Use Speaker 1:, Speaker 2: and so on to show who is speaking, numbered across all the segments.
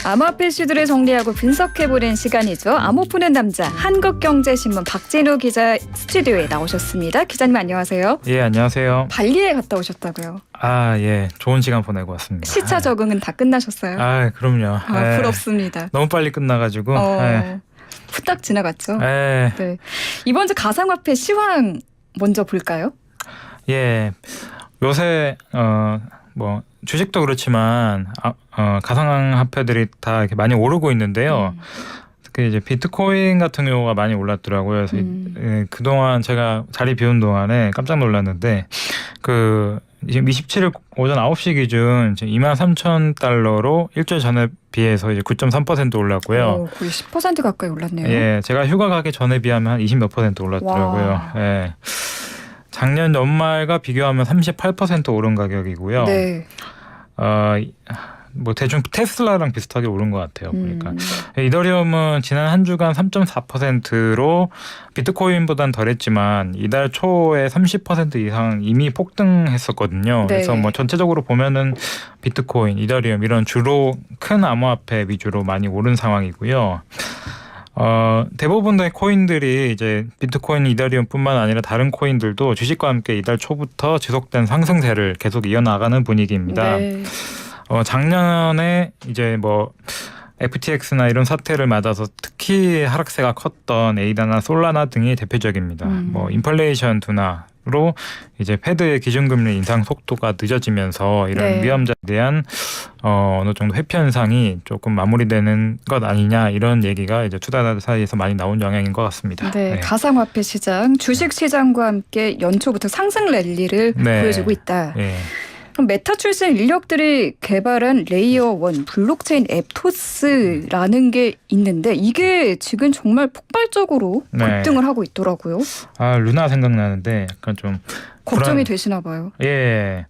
Speaker 1: 암호화폐 이슈들을 정리하고 분석해보는 시간이죠. 암호 푸는 남자 한국경제신문 박진우 기자 스튜디오에 나오셨습니다. 기자님 안녕하세요.
Speaker 2: 예, 안녕하세요.
Speaker 1: 발리에 갔다 오셨다고요?
Speaker 2: 아, 예. 좋은 시간 보내고 왔습니다.
Speaker 1: 시차 적응은 다 끝나셨어요?
Speaker 2: 아, 그럼요. 예.
Speaker 1: 부럽습니다.
Speaker 2: 너무 빨리 끝나가지고. 예.
Speaker 1: 후딱 지나갔죠?
Speaker 2: 예.
Speaker 1: 네. 이번 주 가상화폐 시황 먼저 볼까요?
Speaker 2: 예. 요새 뭐 주식도 그렇지만 가상화폐들이 다 이렇게 많이 오르고 있는데요. 특히 이제 비트코인 같은 경우가 많이 올랐더라고요. 그래서 그동안 제가 자리 비운 동안에 깜짝 놀랐는데 지금 27일 오전 9시 기준 23,000달러로 일주일 전에 비해서 이제 9.3% 올랐고요.
Speaker 1: 거의 10% 가까이 올랐네요.
Speaker 2: 예, 제가 휴가 가기 전에 비하면 한 20몇 % 올랐더라고요.
Speaker 1: 와.
Speaker 2: 예. 작년 연말과 비교하면 38% 오른 가격이고요.
Speaker 1: 네.
Speaker 2: 뭐 대충 테슬라랑 비슷하게 오른 것 같아요. 보니까 이더리움은 지난 한 주간 3.4%로 비트코인보단 덜했지만 이달 초에 30% 이상 이미 폭등했었거든요.
Speaker 1: 네.
Speaker 2: 그래서 뭐 전체적으로 보면은 비트코인, 이더리움 이런 주로 큰 암호화폐 위주로 많이 오른 상황이고요. 대부분의 코인들이 이제 비트코인, 이더리움뿐만 아니라 다른 코인들도 주식과 함께 이달 초부터 지속된 상승세를 계속 이어나가는 분위기입니다.
Speaker 1: 네.
Speaker 2: 작년에 이제 뭐 FTX나 이런 사태를 맞아서 특히 하락세가 컸던 에이다나 솔라나 등이 대표적입니다. 뭐 인플레이션 둔화로 이제 패드의 기준금리 인상 속도가 늦어지면서 이런
Speaker 1: 네.
Speaker 2: 위험자에 대한 어느 정도 회피 현상이 조금 마무리되는 것 아니냐 이런 얘기가 이제 투자자들 사이에서 많이 나온 영향인 것 같습니다.
Speaker 1: 네,
Speaker 2: 네.
Speaker 1: 가상화폐 시장, 주식 시장과 함께 연초부터 상승 랠리를
Speaker 2: 네.
Speaker 1: 보여주고 있다.
Speaker 2: 예.
Speaker 1: 그럼 메타 출신 인력들이 개발한 레이어 1 블록체인 앱토스라는 게 있는데 이게 지금 정말 폭발적으로
Speaker 2: 네.
Speaker 1: 급등을 하고 있더라고요.
Speaker 2: 아, 루나 생각나는데 약간 좀
Speaker 1: 걱정이 되시나 봐요.
Speaker 2: 예,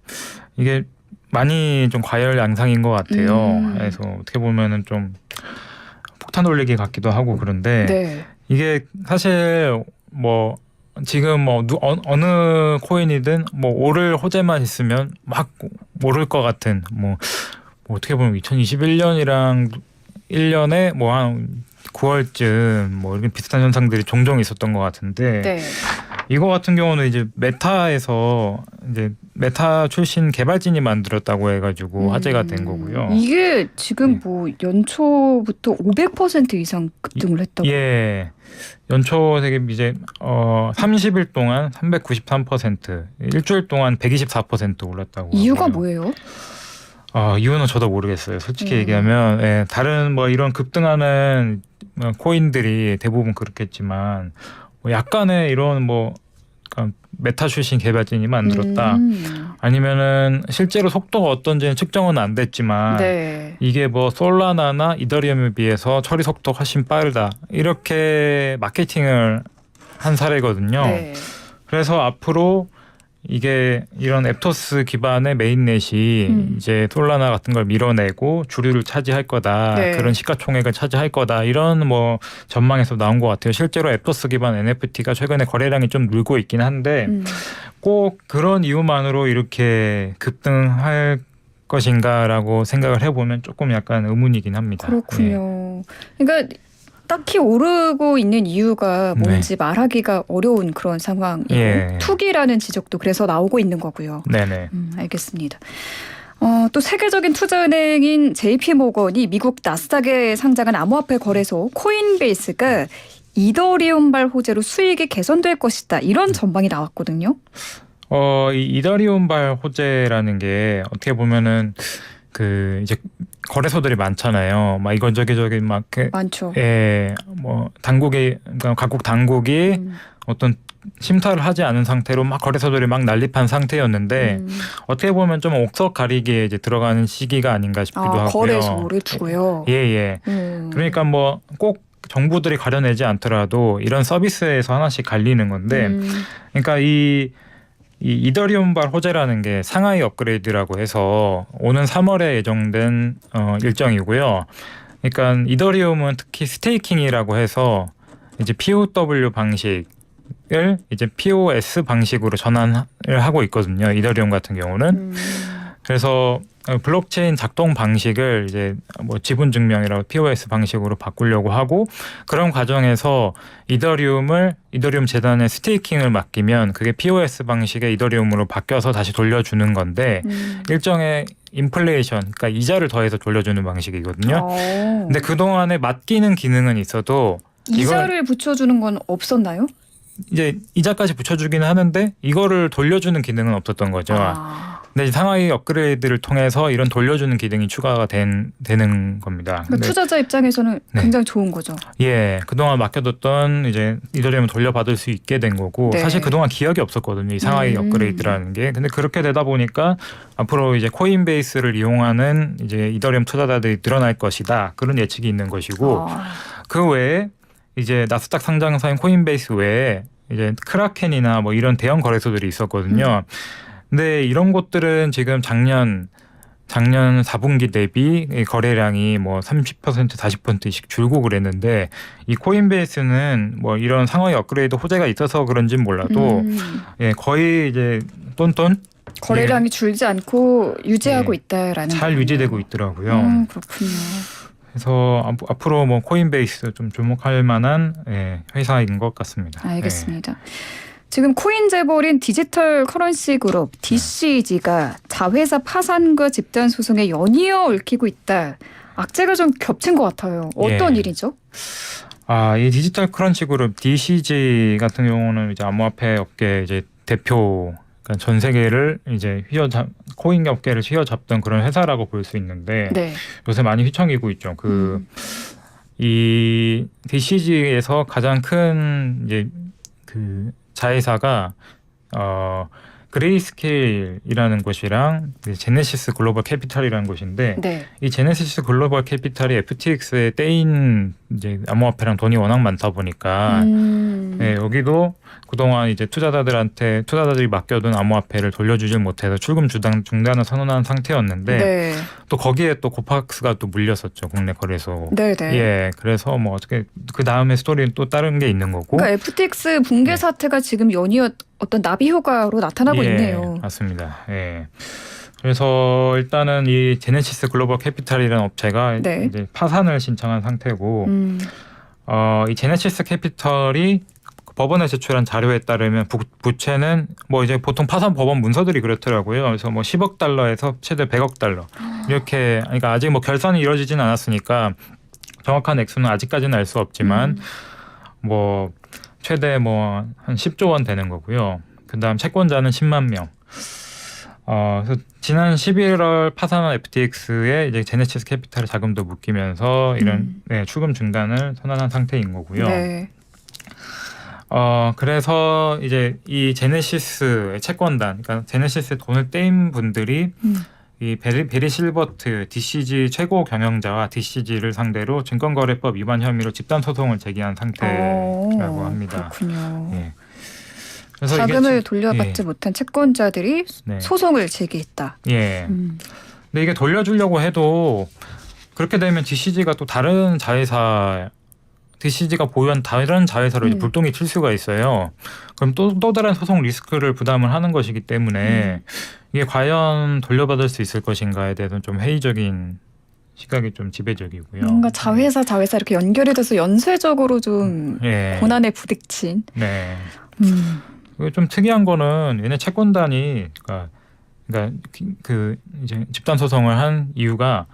Speaker 2: 이게 많이 좀 과열 양상인 것 같아요. 그래서 어떻게 보면은 좀 폭탄 돌리기 같기도 하고 그런데
Speaker 1: 네.
Speaker 2: 이게 사실 뭐 지금 뭐 어느 코인이든 뭐 오를 호재만 있으면 막 오를 것 같은 뭐 어떻게 보면 2021년이랑 1년에 뭐 한 9월쯤 뭐 이런 비슷한 현상들이 종종 있었던 것 같은데
Speaker 1: 네.
Speaker 2: 이거 같은 경우는 이제 메타에서 이제 메타 출신 개발진이 만들었다고 해가지고 화제가 된 거고요.
Speaker 1: 이게 지금
Speaker 2: 네.
Speaker 1: 뭐 연초부터 500% 이상 급등을 했다고.
Speaker 2: 예. 연초 되게 이제 30일 동안 393%, 일주일 동안 124% 올랐다고.
Speaker 1: 이유가
Speaker 2: 하고요.
Speaker 1: 뭐예요?
Speaker 2: 이유는 저도 모르겠어요. 솔직히 얘기하면 다른 뭐 이런 급등하는 코인들이 대부분 그렇겠지만 뭐 약간의 이런 뭐 메타 출신 개발진이 만들었다. 아니면은 실제로 속도가 어떤지는 측정은 안 됐지만
Speaker 1: 네.
Speaker 2: 이게 뭐 솔라나나 이더리움에 비해서 처리 속도가 훨씬 빠르다. 이렇게 마케팅을 한 사례거든요.
Speaker 1: 네.
Speaker 2: 그래서 앞으로 이게 이런 앱토스 기반의 메인넷이 이제 솔라나 같은 걸 밀어내고 주류를 차지할 거다.
Speaker 1: 네.
Speaker 2: 그런 시가총액을 차지할 거다. 이런 뭐 전망에서 나온 것 같아요. 실제로 앱토스 기반 NFT가 최근에 거래량이 좀 늘고 있긴 한데 꼭 그런 이유만으로 이렇게 급등할 것인가라고 생각을 해보면 조금 약간 의문이긴 합니다.
Speaker 1: 그렇군요. 그러니까 딱히 오르고 있는 이유가 뭔지 말하기가 어려운 그런 상황이고
Speaker 2: 예.
Speaker 1: 투기라는 지적도 그래서 나오고 있는 거고요.
Speaker 2: 네네.
Speaker 1: 알겠습니다. 또 세계적인 투자은행인 JP모건이 미국 나스닥에 상장한 암호화폐 거래소 코인베이스가 이더리움발 호재로 수익이 개선될 것이다. 이런 전망이 나왔거든요.
Speaker 2: 이 이더리움발 호재라는 게 어떻게 보면은 이제 거래소들이 많잖아요. 막 이건 저기 막
Speaker 1: 많죠.
Speaker 2: 예, 뭐 그러니까 각국 당국이 어떤 심사를 하지 않은 상태로 막 거래소들이 막 난립한 상태였는데 어떻게 보면 좀 옥석 가리기에 이제 들어가는 시기가 아닌가 싶기도 하고요.
Speaker 1: 거래소를 두고요.
Speaker 2: 예. 그러니까 뭐 꼭 정부들이 가려내지 않더라도 이런 서비스에서 하나씩 갈리는 건데, 그러니까 이 이더리움발 호재라는 게 상하이 업그레이드라고 해서 오는 3월에 예정된 일정이고요. 그러니까 이더리움은 특히 스테이킹이라고 해서 이제 POW 방식을 이제 POS 방식으로 전환을 하고 있거든요. 이더리움 같은 경우는. 그래서 블록체인 작동 방식을 이제 뭐 지분 증명이라고 POS 방식으로 바꾸려고 하고 그런 과정에서 이더리움 재단에 스테이킹을 맡기면 그게 POS 방식의 이더리움으로 바뀌어서 다시 돌려주는 건데 일정의 인플레이션, 그러니까 이자를 더해서 돌려주는 방식이거든요. 근데 그동안에 맡기는 기능은 있어도
Speaker 1: 이자를 붙여주는 건 없었나요?
Speaker 2: 이제 이자까지 붙여주기는 하는데 이거를 돌려주는 기능은 없었던 거죠. 근데 상하이 업그레이드를 통해서 이런 돌려주는 기능이 추가가 되는 겁니다.
Speaker 1: 그러니까 투자자 입장에서는
Speaker 2: 네.
Speaker 1: 굉장히 좋은 거죠.
Speaker 2: 예, 그동안 맡겨뒀던 이제 이더리움을 돌려받을 수 있게 된 거고
Speaker 1: 네.
Speaker 2: 사실 그동안 기억이 없었거든요. 이 상하이 업그레이드라는 게. 근데 그렇게 되다 보니까 앞으로 이제 코인베이스를 이용하는 이제 이더리움 투자자들이 늘어날 것이다. 그런 예측이 있는 것이고 그 외에 이제 나스닥 상장사인 코인베이스 외에 이제 크라켄이나 뭐 이런 대형 거래소들이 있었거든요. 근데 이런 곳들은 지금 작년 4분기 대비 거래량이 뭐 30% 40%씩 줄고 그랬는데 이 코인베이스는 뭐 이런 상하이 업그레이드 호재가 있어서 그런진 몰라도 예, 거의 이제 똔똔
Speaker 1: 거래량이 줄지 않고 유지하고 있다라는
Speaker 2: 잘
Speaker 1: 거군요.
Speaker 2: 유지되고 있더라고요.
Speaker 1: 그렇군요.
Speaker 2: 그래서 앞으로 뭐 코인베이스 좀 주목할 만한 회사인 것 같습니다.
Speaker 1: 알겠습니다. 지금 코인 재벌인 디지털 커런시 그룹 DCG가 자회사 파산과 집단 소송에 연이어 얽히고 있다. 악재가 좀 겹친 것 같아요. 어떤 일이죠?
Speaker 2: 이 디지털 커런시 그룹 DCG 같은 경우는 이제 암호화폐 업계 이제 대표, 그러니까 전 세계를 이제 코인 업계를 휘어잡던 그런 회사라고 볼 수 있는데
Speaker 1: 네.
Speaker 2: 요새 많이 휘청이고 있죠. 이 DCG에서 가장 큰 이제 그 자회사가 그레이스케일이라는 곳이랑 제네시스 글로벌 캐피탈이라는 곳인데
Speaker 1: 네.
Speaker 2: 이 제네시스 글로벌 캐피탈이 FTX에 떼인 이제 암호화폐랑 돈이 워낙 많다 보니까 여기도 그동안 이제 투자자들이 맡겨둔 암호화폐를 돌려주질 못해서 출금 중단을 선언한 상태였는데 또 거기에 또 코팍스가 또 물렸었죠, 국내 거래소. 예, 그래서 뭐 어떻게 그 다음에 스토리는 또 다른 게 있는 거고.
Speaker 1: 그러니까 FTX 붕괴 사태가 지금 연이어 어떤 나비 효과로 나타나고 있네요.
Speaker 2: 맞습니다. 예. 그래서 일단은 이 제네시스 글로벌 캐피탈이라는 업체가 이제 파산을 신청한 상태고, 이 제네시스 캐피털이 법원에 제출한 자료에 따르면 부채는 뭐 이제 보통 파산 법원 문서들이 그렇더라고요. 그래서 뭐 10억 달러에서 최대 100억 달러 이렇게, 그러니까 아직 뭐 결산이 이루어지진 않았으니까 정확한 액수는 아직까지는 알 수 없지만 뭐 최대 뭐 한 10조 원 되는 거고요. 그다음 채권자는 10만 명. 그래서 지난 11월 파산한 FTX에 이제 제네시스 캐피탈의 자금도 묶이면서 이런 출금 중단을 선언한 상태인 거고요. 그래서 이제 이 제네시스의 채권단, 그러니까 제네시스에 돈을 떼인 분들이 이 베리 실버트 DCG 최고 경영자와 DCG를 상대로 증권거래법 위반 혐의로 집단 소송을 제기한 상태라고 합니다.
Speaker 1: 그렇군요.
Speaker 2: 예. 그래서
Speaker 1: 자금을 돌려받지 못한 채권자들이 소송을 제기했다.
Speaker 2: 예. 근데 이게 돌려주려고 해도 그렇게 되면 DCG가 또 다른 자회사, DCG가 보유한 다른 자회사로 이제 불똥이 튈 수가 있어요. 그럼 또 다른 소송 리스크를 부담을 하는 것이기 때문에 이게 과연 돌려받을 수 있을 것인가에 대해서는 좀 회의적인 시각이 좀 지배적이고요.
Speaker 1: 뭔가 자회사 이렇게 연결이 돼서 연쇄적으로 좀 고난에 부딪힌.
Speaker 2: 네. 그게 좀 특이한 거는 얘네 채권단이 그러니까 그 이제 집단 소송을 한 이유가,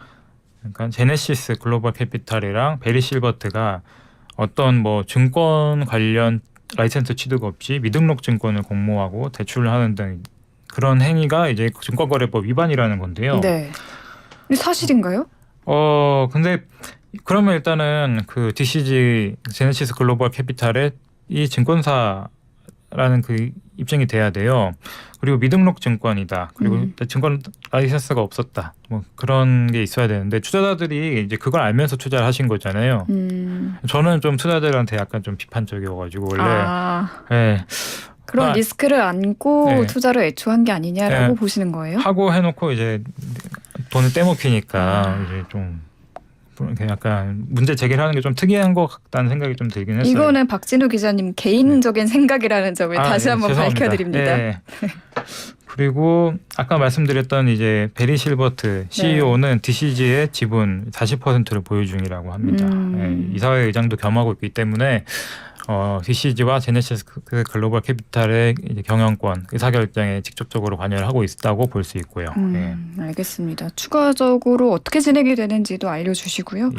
Speaker 2: 그러니까 제네시스 글로벌 캐피탈이랑 베리 실버트가 어떤 뭐 증권 관련 라이센스 취득 없이 미등록 증권을 공모하고 대출을 하는 등 그런 행위가 이제 증권거래법 위반이라는 건데요.
Speaker 1: 네. 사실인가요?
Speaker 2: 근데 그러면 일단은 그 DCG 제네시스 글로벌 캐피탈의 이 증권사라는 그 입증이 돼야 돼요. 그리고 미등록 증권이다. 그리고 증권 라이센스가 없었다. 뭐 그런 게 있어야 되는데 투자자들이 이제 그걸 알면서 투자를 하신 거잖아요. 저는 좀 투자자들한테 약간 좀 비판적이어가지고 원래
Speaker 1: 그런 리스크를 안고 투자를 애초한 게 아니냐라고 보시는 거예요?
Speaker 2: 하고 해놓고 이제 돈을 떼먹히니까 이제 좀 약간 문제 제기를 하는 게 좀 특이한 것 같다는 생각이 좀 들긴 했어요.
Speaker 1: 이거는 박진우 기자님 개인적인 생각이라는 점을 다시 한번
Speaker 2: 죄송합니다.
Speaker 1: 밝혀드립니다.
Speaker 2: 그리고 아까 말씀드렸던 이제 베리 실버트 CEO는 DCG의 지분 40%를 보유 중이라고 합니다. 이사회 의장도 겸하고 있기 때문에 DCG와 제네시스 글로벌 캐피탈의 이제 경영권, 의사결정에 직접적으로 관여를 하고 있다고 볼 수 있고요.
Speaker 1: 알겠습니다. 추가적으로 어떻게 진행이 되는지도 알려주시고요.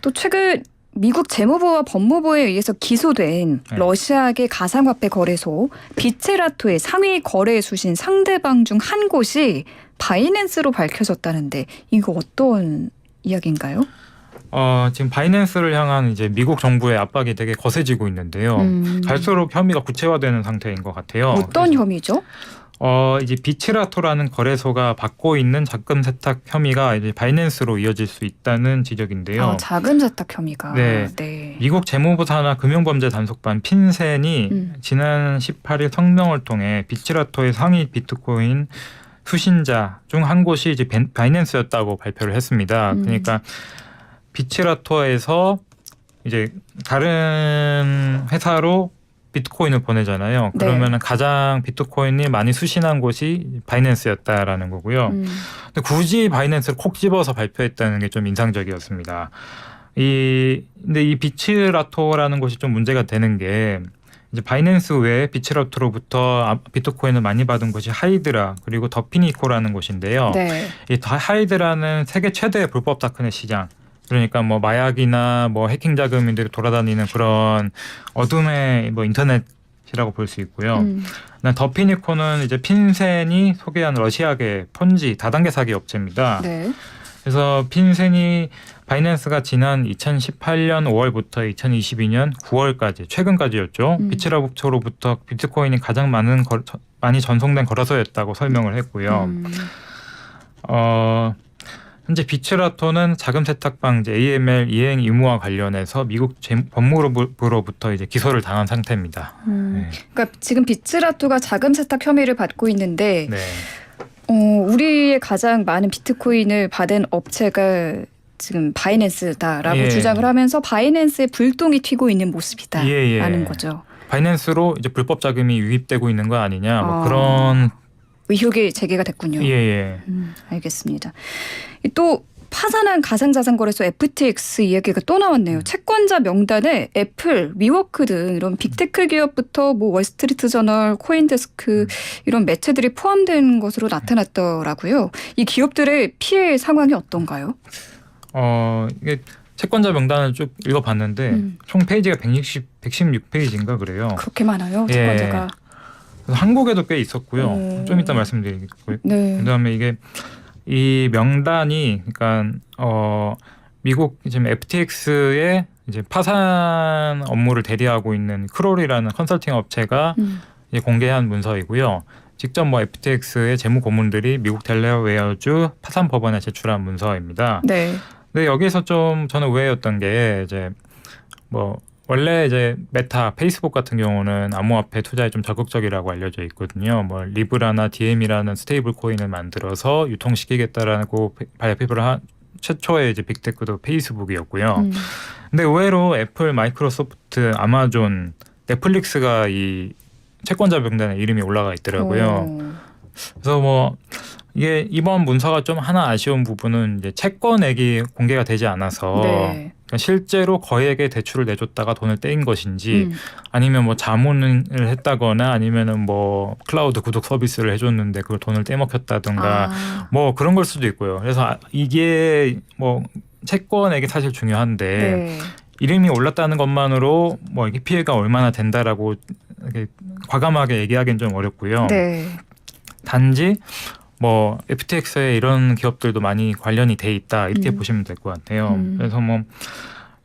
Speaker 1: 또 최근 미국 재무부와 법무부에 의해서 기소된 러시아계 가상화폐 거래소 비체라토의 상위 거래 수신 상대방 중 한 곳이 바이낸스로 밝혀졌다는데 이거 어떤 이야기인가요?
Speaker 2: 지금 바이낸스를 향한 이제 미국 정부의 압박이 되게 거세지고 있는데요. 갈수록 혐의가 구체화되는 상태인 것 같아요.
Speaker 1: 어떤 혐의죠?
Speaker 2: 이제 비체라토라는 거래소가 받고 있는 자금 세탁 혐의가 이제 바이낸스로 이어질 수 있다는 지적인데요.
Speaker 1: 자금 세탁 혐의가.
Speaker 2: 네. 미국 재무부 산하 금융범죄 단속반 핀센이 지난 18일 성명을 통해 비체라토의 상위 비트코인 수신자 중 한 곳이 이제 바이낸스였다고 발표를 했습니다. 그러니까 비체라토에서 이제 다른 회사로 비트코인을 보내잖아요. 그러면은 가장 비트코인이 많이 수신한 곳이 바이낸스였다라는 거고요. 근데 굳이 바이낸스를 콕 집어서 발표했다는 게 좀 인상적이었습니다. 근데 이 비체라토라는 곳이 좀 문제가 되는 게 이제 바이낸스 외에 비체라토로부터 비트코인을 많이 받은 곳이 하이드라 그리고 더피니코라는 곳인데요. 이 하이드라는 세계 최대의 불법 다크넷 시장. 그러니까 뭐 마약이나 뭐 해킹 자금인들이 돌아다니는 그런 어둠의 뭐 인터넷이라고 볼 수 있고요. 더피니코는 이제 핀센이 소개한 러시아계 폰지 다단계 사기 업체입니다. 그래서 핀센이 바이낸스가 지난 2018년 5월부터 2022년 9월까지 최근까지였죠. 비체라토로부터 비트코인이 가장 많이 전송된 거래소였다고 설명을 했고요. 현재 비체라토는 자금 세탁 방지 AML 이행 의무와 관련해서 미국 법무부로부터 이제 기소를 당한 상태입니다.
Speaker 1: 그러니까 지금 비체라토가 자금 세탁 혐의를 받고 있는데 우리의 가장 많은 비트코인을 받은 업체가 지금 바이낸스다라고 주장을 하면서 바이낸스에 불똥이 튀고 있는 모습이다라는 거죠.
Speaker 2: 바이낸스로 이제 불법 자금이 유입되고 있는 거 아니냐 뭐 그런
Speaker 1: 의혹이 제기가 됐군요. 알겠습니다. 또 파산한 가상자산거래소 FTX 이야기가 또 나왔네요. 채권자 명단에 애플, 위워크 등 이런 빅테크 기업부터 뭐 월스트리트저널, 코인데스크 이런 매체들이 포함된 것으로 나타났더라고요. 이 기업들의 피해 상황이 어떤가요?
Speaker 2: 이게 채권자 명단을 쭉 읽어봤는데 총 페이지가 116페이지인가 그래요.
Speaker 1: 그렇게 많아요, 채권자가.
Speaker 2: 한국에도 꽤 있었고요. 좀 이따 말씀드리겠고요. 그다음에 이게 이 명단이 그러니까 미국 지금 FTX의 이제 파산 업무를 대리하고 있는 크롤이라는 컨설팅 업체가 이제 공개한 문서이고요. 직접 뭐 FTX의 재무 고문들이 미국 델라웨어주 파산 법원에 제출한 문서입니다. 근데 여기서 좀 저는 의외였던 게 이제 뭐 원래 이제 메타, 페이스북 같은 경우는 암호화폐 투자에 좀 적극적이라고 알려져 있거든요. 뭐 리브라나 DM이라는 스테이블 코인을 만들어서 유통시키겠다라고 발표를 한 최초의 이제 빅테크도 페이스북이었고요. 근데 의외로 애플, 마이크로소프트, 아마존, 넷플릭스가 이 채권자 명단에 이름이 올라가 있더라고요. 그래서 뭐 이게 이번 문서가 좀 하나 아쉬운 부분은 이제 채권액이 공개가 되지 않아서 그러니까 실제로 거액의 대출을 내줬다가 돈을 떼인 것인지 아니면 뭐 자문을 했다거나 아니면은 뭐 클라우드 구독 서비스를 해줬는데 그걸 돈을 떼먹혔다든가 뭐 그런 걸 수도 있고요. 그래서 이게 뭐 채권액이 사실 중요한데 이름이 올랐다는 것만으로 뭐 이게 피해가 얼마나 된다라고 이렇게 과감하게 얘기하기는 좀 어렵고요. 단지 뭐 FTX에 이런 기업들도 많이 관련이 돼 있다 이렇게 보시면 될 것 같아요. 그래서 뭐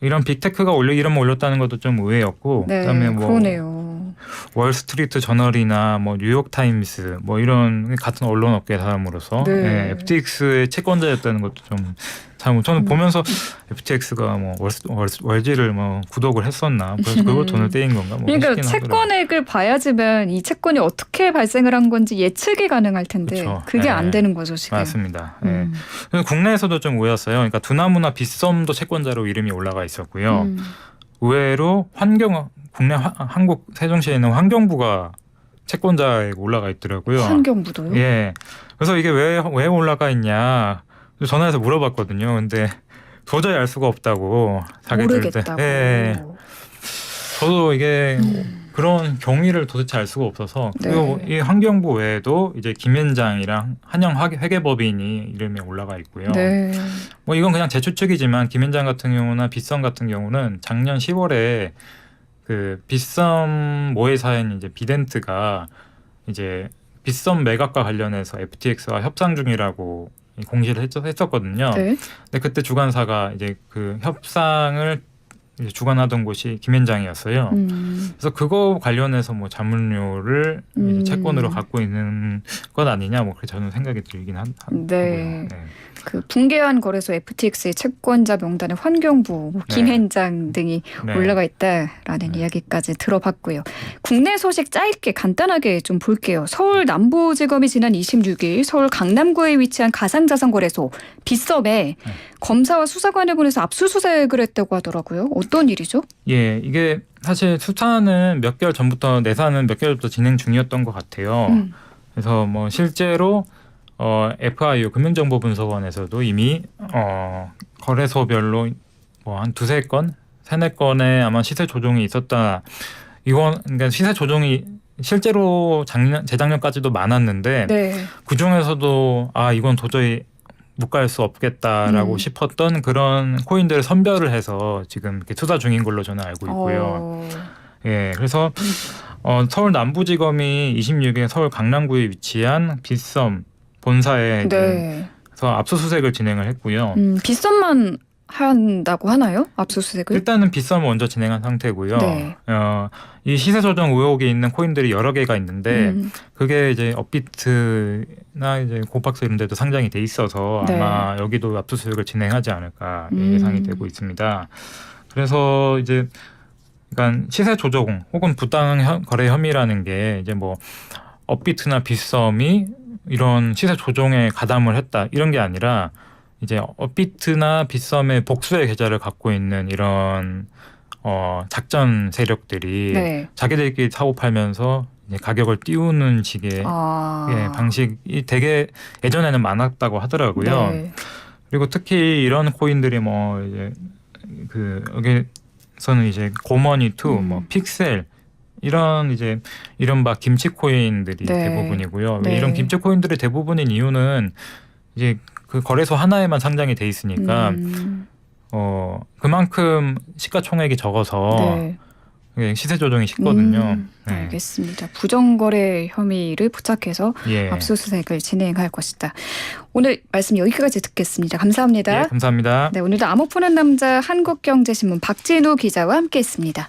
Speaker 2: 이런 빅테크가 이름을 올렸다는 것도 좀 의외였고, 그다음에 뭐
Speaker 1: 그러네요.
Speaker 2: 월스트리트 저널이나 뭐 뉴욕 타임스 뭐 이런 같은 언론 업계 사람으로서 FTX의 채권자였다는 것도 좀 참 저는 보면서 FTX가 뭐 월지를 뭐 구독을 했었나 그래서 그걸 돈을 떼인 건가 뭐
Speaker 1: 그러니까 채권액을 봐야지만 이 채권이 어떻게 발생을 한 건지 예측이 가능할 텐데 그게 안 되는 거죠 지금.
Speaker 2: 맞습니다. 그래서 국내에서도 좀 오였어요. 그러니까 두나무나 빗썸도 채권자로 이름이 올라가 있었고요. 의외로 국내 한국 세종시에 있는 환경부가 채권자에 올라가 있더라고요.
Speaker 1: 환경부도요?
Speaker 2: 예. 그래서 이게 왜 올라가 있냐 전화해서 물어봤거든요. 근데 도저히 알 수가 없다고
Speaker 1: 모르겠다고.
Speaker 2: 예. 저도 이게 그런 경위를 도대체 알 수가 없어서
Speaker 1: 네.
Speaker 2: 그리고 이 환경부 외에도 이제 김현장이랑 한영 회계법인이 이름에 올라가 있고요.
Speaker 1: 네.
Speaker 2: 뭐 이건 그냥 제 추측이지만 김현장 같은 경우나 빗썸 같은 경우는 작년 10월에 그 빗썸 모회사인 이제 비덴트가 이제 빗썸 매각과 관련해서 FTX와 협상 중이라고 공시를 했었거든요.
Speaker 1: 네.
Speaker 2: 근데 그때 주관사가 이제 그 협상을 이제 주관하던 곳이 김현장이었어요. 그래서 그거 관련해서 뭐 자문료를 이제 채권으로 갖고 있는 것 아니냐 뭐 그렇게 저는 생각이 들긴 하고요.
Speaker 1: 네. 그 붕괴한 거래소 FTX의 채권자 명단에 환경부,
Speaker 2: 네.
Speaker 1: 김현장 등이
Speaker 2: 네.
Speaker 1: 올라가 있다라는 이야기까지 들어봤고요. 국내 소식 짧게 간단하게 좀 볼게요. 서울 남부지검이 지난 26일 서울 강남구에 위치한 가상자산거래소 빗썸에 검사와 수사관을 보내서 압수수색을 했다고 하더라고요. 어떤 일이죠?
Speaker 2: 예, 이게 사실 수사는 몇 개월 전부터 내사는 몇 개월부터 진행 중이었던 것 같아요. 그래서 뭐 실제로 FIU 금융정보분석원에서도 이미 거래소별로 뭐 한 두세 건, 세네 건의 아마 시세 조정이 있었다. 이건 그러니까 시세 조정이 실제로 재작년까지도 많았는데
Speaker 1: 네.
Speaker 2: 그 중에서도 이건 도저히 못 갈 수 없겠다라고 싶었던 그런 코인들을 선별을 해서 지금 이렇게 수사 중인 걸로 저는 알고 있고요. 예, 그래서 서울 남부지검이 26일 서울 강남구에 위치한 빗썸 본사에
Speaker 1: 네.
Speaker 2: 그래서 압수수색을 진행을 했고요.
Speaker 1: 빗썸만 한다고 하나요? 압수수색을?
Speaker 2: 일단은 빗썸을 먼저 진행한 상태고요.
Speaker 1: 네.
Speaker 2: 이 시세 조정 의혹이 있는 코인들이 여러 개가 있는데 그게 이제 업비트나 이제 고박스 이런 데도 상장이 돼 있어서
Speaker 1: 네.
Speaker 2: 아마 여기도 압수수색을 진행하지 않을까 예상이 되고 있습니다. 그래서 이제 그러니까 시세 조정 혹은 부당 거래 혐의라는 게 이제 뭐 업비트나 빗썸이 이런 시세 조정에 가담을 했다 이런 게 아니라 이제 업비트나 빗썸의 복수의 계좌를 갖고 있는 이런 작전 세력들이
Speaker 1: 네.
Speaker 2: 자기들끼리 사고 팔면서 이제 가격을 띄우는 식의 방식이 되게 예전에는 많았다고 하더라고요.
Speaker 1: 네.
Speaker 2: 그리고 특히 이런 코인들이 뭐 이제 그 여기서는 이제 고머니2, 뭐 픽셀 이런 이제 이른바 김치 코인들이
Speaker 1: 네.
Speaker 2: 대부분이고요.
Speaker 1: 네.
Speaker 2: 이런 김치 코인들이 대부분인 이유는 이제 그 거래소 하나에만 상장이 돼 있으니까 그만큼 시가총액이 적어서
Speaker 1: 네.
Speaker 2: 시세 조정이 쉽거든요. 네.
Speaker 1: 알겠습니다. 부정거래 혐의를 포착해서
Speaker 2: 예.
Speaker 1: 압수수색을 진행할 것이다. 오늘 말씀 여기까지 듣겠습니다. 감사합니다.
Speaker 2: 예, 감사합니다.
Speaker 1: 네, 오늘도 암호 푸는 남자 한국경제신문 박진우 기자와 함께했습니다.